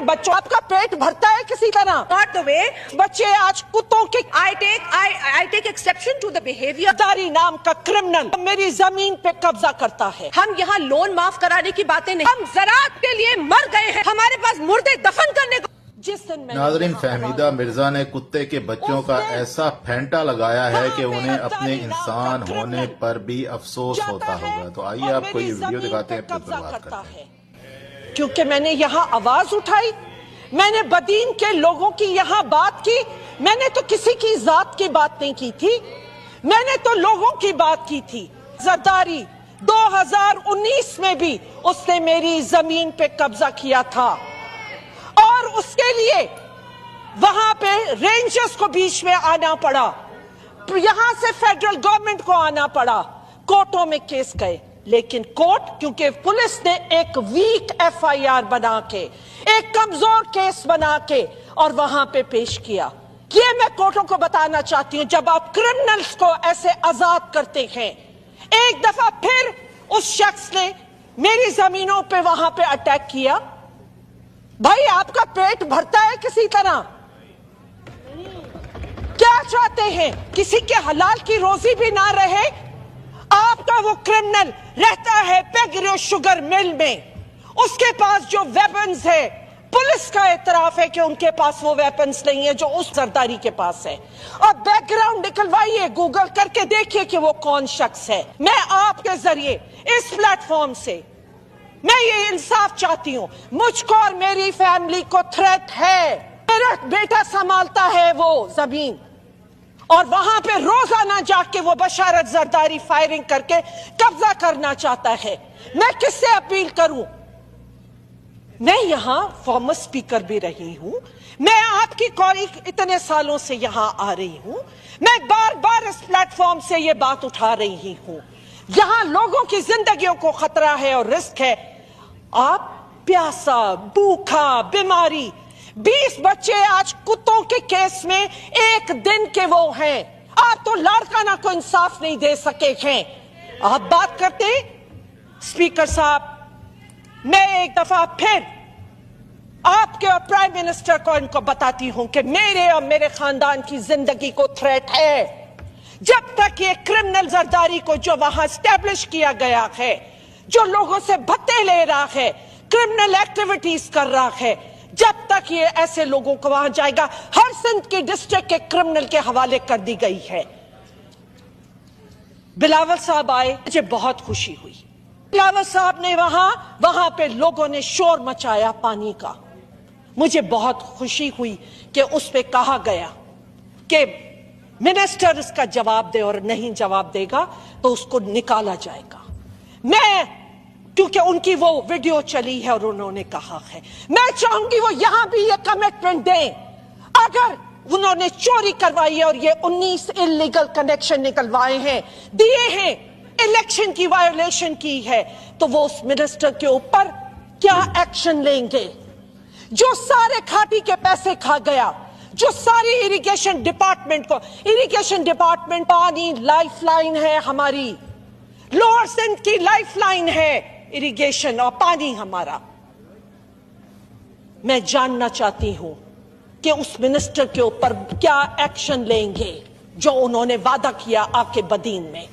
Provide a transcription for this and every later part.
के बच्चों, आपका पेट भरता है किसी तरह? Not the way. बच्चे आज कुत्तों के I take exception to the behavior. दारी नाम का क्रिमिनल मेरी जमीन पे कब्जा करता है। हम यहाँ लोन माफ कराने की बातें नहीं, हम ज़राअत के लिए मर गए हैं, हमारे पास मुर्दे दफन करने को। जिस दिन नाज़रीन, फहमीदा मिर्जा ने कुत्ते के बच्चों का ऐसा फेंटा लगाया है कि उन्हें अपने इंसान होने पर भी अफसोस होता होगा। तो आइए आपको ये वीडियो दिखाते हैं, फिर बात करते हैं। क्योंकि मैंने यहाँ आवाज उठाई, मैंने बदीन के लोगों की यहाँ बात की, मैंने तो किसी की जात की बात नहीं की थी, मैंने तो लोगों की बात की थी। जरदारी 2019 में भी उसने मेरी जमीन पे कब्जा किया था और उसके लिए वहां पे रेंजर्स को बीच में आना पड़ा, यहां से फेडरल गवर्नमेंट को आना पड़ा, कोर्टों में केस गए। लेकिन कोर्ट, क्योंकि पुलिस ने एक वीक एफआईआर बना के, एक कमजोर केस बना के और वहां पे पेश किया। ये मैं कोर्टों को बताना चाहती हूं, जब आप क्रिमिनल्स को ऐसे आजाद करते हैं, एक दफा फिर उस शख्स ने मेरी जमीनों पे वहां पे अटैक किया। भाई, आपका पेट भरता है किसी तरह? क्या चाहते हैं? किसी के हलाल की रोजी भी ना रहे? आपका वो क्रिमिनल रहता है पेगरो शुगर मिल में, उसके पास जो वेपन्स है, पुलिस का एतराफ है कि उनके पास वो वेपन्स नहीं है जो उस जरदारी के पास है। और बैकग्राउंड निकलवाइए, गूगल करके देखिए कि वो कौन शख्स है। मैं आपके जरिए इस प्लेटफॉर्म से मैं ये इंसाफ चाहती हूं। मुझको और मेरी फैमिली को थ्रेट है, मेरा बेटा संभालता है वो जमीन और वहां पे रोजाना जाके वो बशारत जरदारी फायरिंग करके कब्जा करना चाहता है। मैं किससे अपील करूं? मैं यहां फॉर्मर स्पीकर भी रही हूं, मैं आपकी कॉलीग इतने सालों से यहां आ रही हूं, मैं बार बार इस प्लेटफॉर्म से ये बात उठा रही हूं। यहां लोगों की जिंदगियों को खतरा है और रिस्क है। आप प्यासा, भूखा, बीमारी, 20 बच्चे आज कुत्तों के केस में एक दिन के वो हैं। आप तो लाड़काना को इंसाफ नहीं दे सके हैं। आप बात करते स्पीकर साहब, मैं एक दफा फिर आपके और प्राइम मिनिस्टर को इनको बताती हूं कि मेरे और मेरे खानदान की जिंदगी को थ्रेट है। जब तक ये क्रिमिनल जरदारी को जो वहां स्टैब्लिश किया गया है, जो लोगों से भत्ते ले रहा है, क्रिमिनल एक्टिविटीज कर रहा है, जब तक ये ऐसे लोगों को वहां जाएगा, हर सिंध की डिस्ट्रिक्ट के क्रिमिनल के हवाले कर दी गई है। बिलावल साहब आए, मुझे बहुत खुशी हुई। बिलावल साहब ने वहां पे लोगों ने शोर मचाया पानी का, मुझे बहुत खुशी हुई कि उस पे कहा गया कि मिनिस्टर इसका जवाब दे और नहीं जवाब देगा तो उसको निकाला जाएगा। मैं, क्योंकि उनकी वो वीडियो चली है और उन्होंने कहा है, मैं चाहूंगी वो यहां भी ये कमिटमेंट दें। अगर उन्होंने चोरी करवाई है और ये 19 इलीगल कनेक्शन निकलवाए हैं, दिए हैं, इलेक्शन की वायोलेशन की है, तो वो उस मिनिस्टर के ऊपर क्या एक्शन लेंगे? जो सारे खाटी के पैसे खा गया, जो सारी इरिगेशन डिपार्टमेंट को, इरिगेशन डिपार्टमेंट पानी लाइफलाइन है हमारी, लोअर सिंध की लाइफलाइन है इरिगेशन और पानी हमारा। मैं जानना चाहती हूं कि उस मिनिस्टर के ऊपर क्या एक्शन लेंगे जो उन्होंने वादा किया आके बदीन में।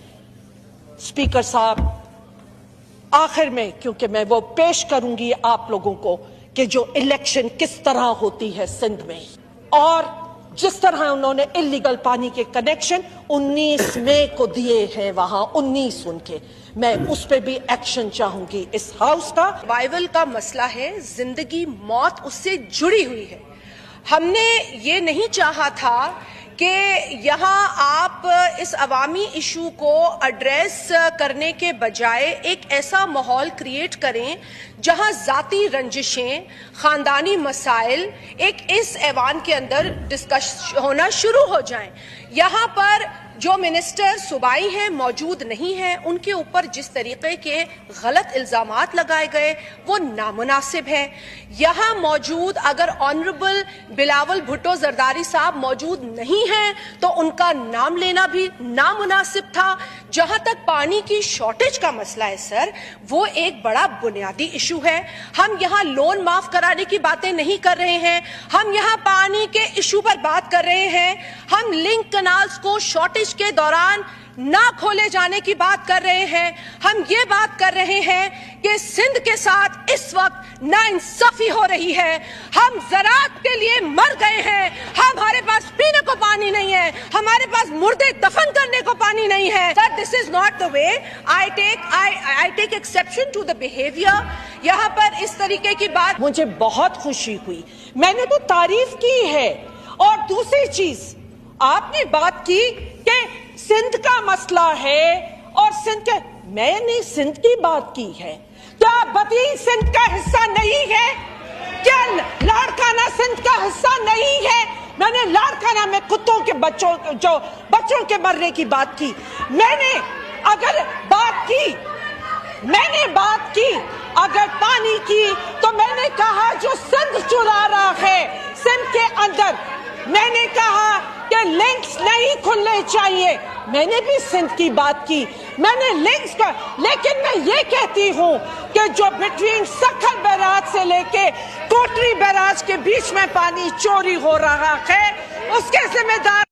स्पीकर साहब, आखिर में, क्योंकि मैं वो पेश करूंगी आप लोगों को कि जो इलेक्शन किस तरह होती है सिंध में, और जिस तरह उन्होंने इलीगल पानी के कनेक्शन 19 मई को दिए हैं, वहां 19 उनके, मैं उस पे भी एक्शन चाहूंगी इस हाउस का। सर्वाइवल का मसला है, जिंदगी मौत उससे जुड़ी हुई है। हमने ये नहीं चाहा था कि यहाँ आप इस अवामी इशू को एड्रेस करने के बजाय एक ऐसा माहौल क्रिएट करें जहाँ जाती रंजिशें, खानदानी मसाइल एक इस ऐवान के अंदर डिस्कस होना शुरू हो जाएं। यहाँ पर जो मिनिस्टर सूबाई हैं मौजूद नहीं हैं, उनके ऊपर जिस तरीके के गलत इल्जामात लगाए गए वो नामुनासिब है। यहाँ मौजूद अगर ऑनरेबल बिलावल भुट्टो जरदारी साहब मौजूद नहीं हैं तो उनका नाम लेना भी नामुनासिब था। جہاں تک پانی کی شارٹیج کا مسئلہ ہے سر، وہ ایک بڑا بنیادی ایشو ہے. ہم یہاں لون معاف کرانے کی باتیں نہیں کر رہے ہیں، ہم یہاں پانی کے ایشو پر بات کر رہے ہیں. ہم لنک کنالز کو شارٹیج کے دوران نہ کھولے جانے کی بات کر رہے ہیں. ہم یہ بات کر رہے ہیں کہ سندھ کے ساتھ اس وقت ناانصافی ہو رہی ہے. ہم زراعت کے لیے مر گئے ہیں، ہمارے پاس پینے کو پانی نہیں ہے، ہمارے پاس مردے دفن کرنے کو پانی نہیں ہے. Sir this is not the way. I take exception to the behavior. یہاں پر اس طریقے کی بات مجھے بہت خوشی ہوئی، میں نے تو تعریف کی ہے. اور دوسری چیز آپ نے بات کی کہ سندھ کا مسئلہ ہے اور سندھ کے، میں نے سندھ کی بات کی ہے. کیا بدین سندھ کا حصہ نہیں ہے؟ کیا لاڑکانہ سندھ کا حصہ نہیں ہے؟ میں نے لاڑکانہ میں کتوں کے بچوں کے مرنے کی بات کی. میں نے بات کی اگر پانی کی تو میں نے کہا جو سندھ چرا رہا ہے سندھ کے اندر، میں نے کہا کہ لنکس نہیں کھلنے چاہیے. میں نے بھی سندھ کی بات کی، میں نے لنکس کا، لیکن میں یہ کہتی ہوں کہ جو بٹوین سکھر بیراج سے لے کے کوٹری بیراج کے بیچ میں پانی چوری ہو رہا ہے اس کے ذمہ دار